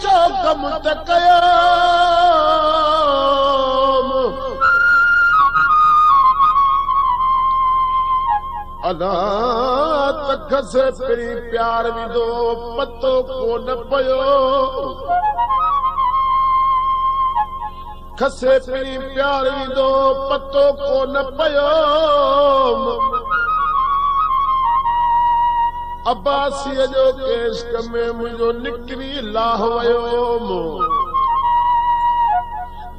चो कम त कयो अदा तक से पिरी प्यार विदो पतो कोन पयो खसे पिरी प्यार विदो पतो कोन पयो अब्बासीअ जो केस में मुझो निकरी लाह वयो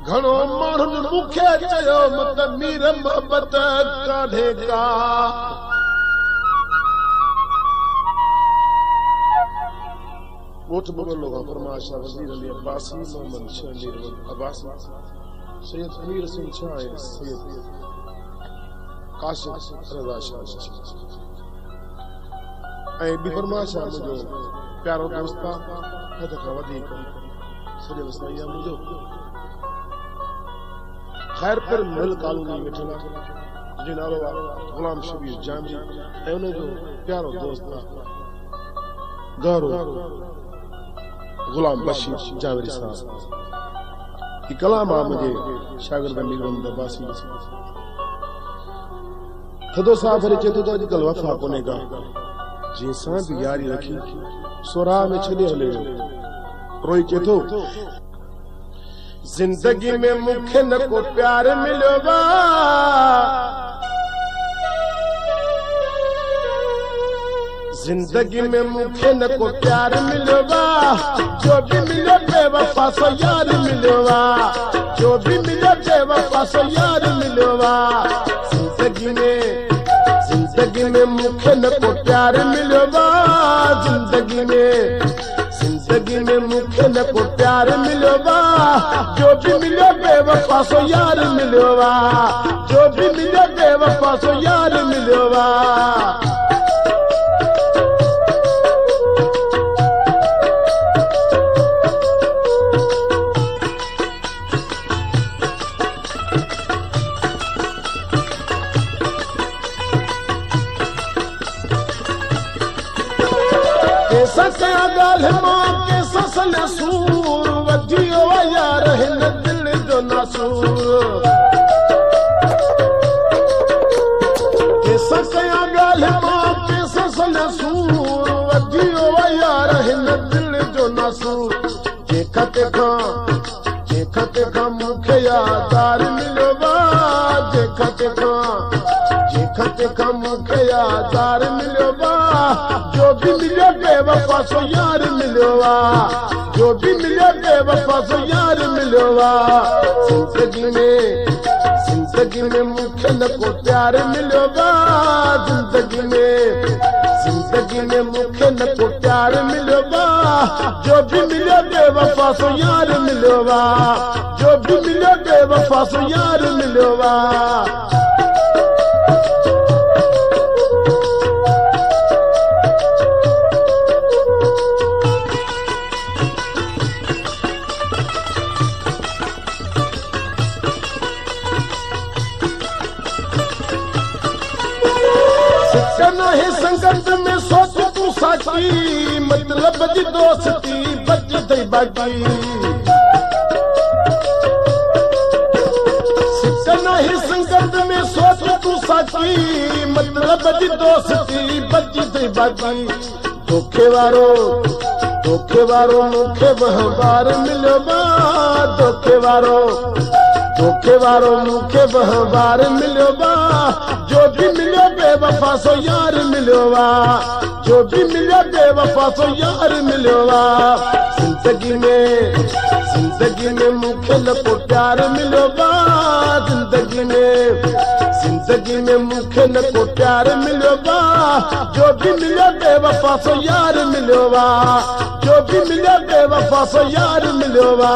घणो माण्हुनि मूंखे चयो मत मीर मोहब्बत काढे का गोठ बगल लोग फरमाया शाह वजीर अली अब्बासी मोहम्मद शमीर अब्बासी सैयद अमीर सिंह शाह सैयद काशिफ रजा शाह ऐं बि फरमाया शाह मुझो प्यारो दोस्त हद खां वधीक सॼो वसाई आहे मुंहिंजो खैरपुर मिल कॉलोनी वेठल जो नालो आहे गुलाम शबीर जामजी ऐं उन जो प्यारो दोस्त आहे गौरव गुलाम बशीर जावेरी साहब की कलाम आहे मुंहिंजे शागिर्द मीर मोहम्मद अब्बासी थदो साहब वरी चए थो त अॼुकल्ह वफ़ा कोन्हे का जंहिंसां बि यारी रखी सोराह में छॾे हले रोई चए थो जिंदगी में मूंखे न को प्यार मिलियो बा जिंदगी में मूंखे न को प्यार मिलियो बा जो भी मिलियो बेवफा सो यार मिलियो बा जो भी मिलियो बेवफा सो यार मिलियो बा जिंदगी में मूंखे न को प्यार मिलियो बा जिंदगी में मूंखे न को प्यार मिलियो बा जो भी मिलियो बेवफा सो यार मिलियो बा जो भी मिलियो बेवफा सो यार मिलियो बा सचा गाल मां के ससन सूर वधियो यार हिन दिल जो नासूर के सचा गाल मां के ससन सूर वधियो यार हिन दिल जो नासूर के खते खां मूंखे यादार मिलियो बा जे खते खां मूंखे यादार मिलियो बा जो भी मिलियो बेवफा सो यार मिलियो बा जो भी मिलियो बेवफा सो यार मिलियो बा जिंदगी में मूंखे न को प्यार मिलियो बा जिंदगी में मूंखे न को प्यार मिलियो बा जो भी मिलियो बेवफा सो यार मिलियो बा जो भी मिलियो बेवफा सो यार मिलियो बा नहीं संगत में सोच तू साची मतलब जी दोस्ती बच गई बाकी नहीं संगत में सोच तू साची मतलब जी दोस्ती बच गई बाकी धोखे वारो मूंखे वहबार मिलियो बा धोखे वारो मूंखे वहबार मिलियो बा जो भी मिलियो बेवफा सो यार मिलियो बा जो भी मिलियो बेवफा सो यार मिलियो बा जिंदगी में मूंखे न को प्यार मिलियो बा जिंदगी में मूंखे न को प्यार मिलियो बा जो भी मिलियो बेवफा सो यार मिलियो बा जो भी मिलियो बेवफा सो यार मिलियो बा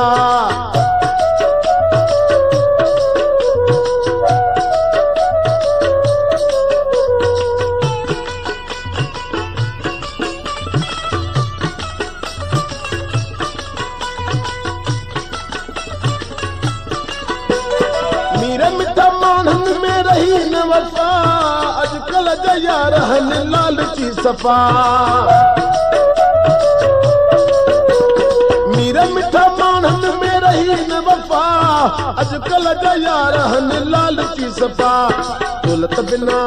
वफा अॼुकल्ह जा यार हन लालची सफ़ा अजकल जा यार हन लालची सपा दौलत बिना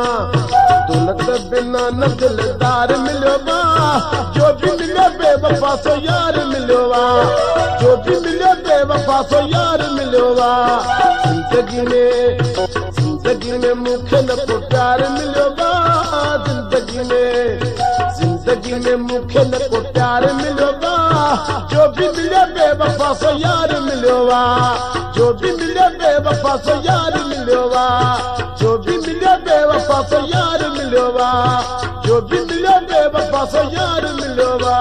न दिलदार मिलो बा जो भी मिले बेवफा सो यार मिलो बा जो भी मिले बेवफा सो यार मिलो बा जिंदगी में मुखे न को प्यार मिलो बा जिंदगी में मुखे न को प्यार मिलो बा जो भी मिले बेवफा सो यार मिलो बा जो भी मिले बेवफा सो यार मिलो बा जो भी मिले बेवफा सो यार मिलो बा जो भी मिले बेवफा सो यार मिलो बा।